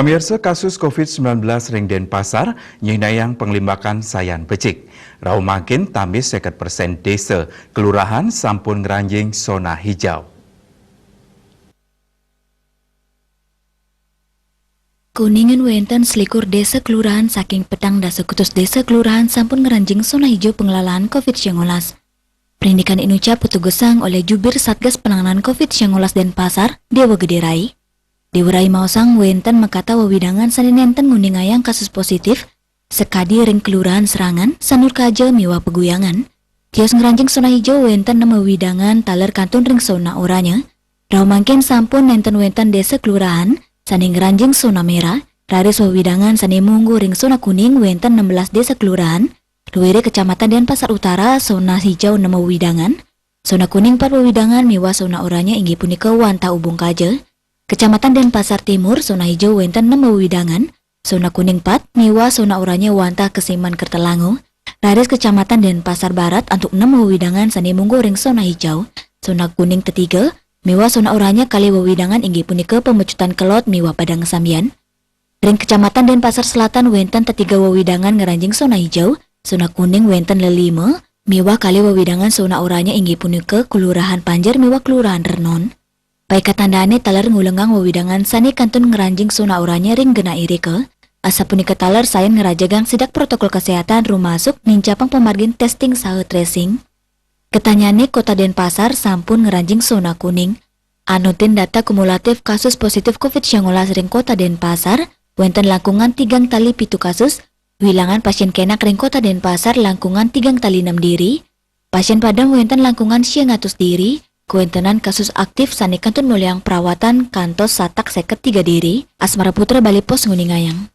Pemirsa kasus COVID-19 ring Denpasar nyinayang penglimbakan sayan becik. Rau makin tamis 50% desa, kelurahan sampun ngeranjing zona hijau. Kuningan wenten selikur desa kelurahan saking petang dasa kutus desa kelurahan sampun ngeranjing zona hijau pengelolaan COVID-19. Perindikan inucap petugasang oleh jubir Satgas Penanganan COVID-19 Denpasar, Dewa Gederai. Dewa Rai Mausang wenten makata wawidangan saninenten nguningayang kasus positif sekadi ring kelurahan serangan sanur kaja miwa peguyangan. Tios ngeranjing zona hijau wenten nama widangan taler kantun ring zona oranye. Rau mangkin sampun nenten wenten desa kelurahan saning ngeranjing zona merah, raris wawidangan sani munggu ring zona kuning wenten 16 desa kelurahan, luwere kecamatan Denpasar Utara zona hijau nama wawidangan, zona kuning 4 wawidangan miwa zona oranye inggih punika wanta ubung kaja, kecamatan Denpasar Timur zona hijau wenten 6 wawidangan, zona kuning 4 miwa zona oranye wanta Kesiman Kertelangu, raris kecamatan Denpasar Barat untuk 6 wawidangan sani munggu ring zona hijau, zona kuning ketiga miwa zona oranye kali wawidangan inggih punika pemecutan kelot miwa Padang Sambian. Ring kecamatan Denpasar Selatan wenten tetiga wawidangan ngeranjing zona hijau, zona kuning wenten lelima, miwa kali wawidangan zona oranye inggih punika kelurahan Panjer miwa kelurahan Renon. Baik katandane taler ngulenggang wawidangan sani kantun ngeranjing zona oranye ring gena irike, asa punika taler sayan ngerajagang sidak protokol kesehatan rumasuk nincapang pemargin testing saha tracing. Ketanyane Kota Denpasar sampun ngeranjing zona kuning. Anutin data kumulatif kasus positif COVID-19 ring Kota Denpasar, wenten langkungan 3 tali 7 kasus, wilangan pasien kenak ring Kota Denpasar langkungan 3 tali 6 diri, pasien Padang wenten langkungan 100 diri, kuentenan kasus aktif sani kantun muliang perawatan kantos satak 3 diri, Asmara Putra Bali Pos Nguningayang.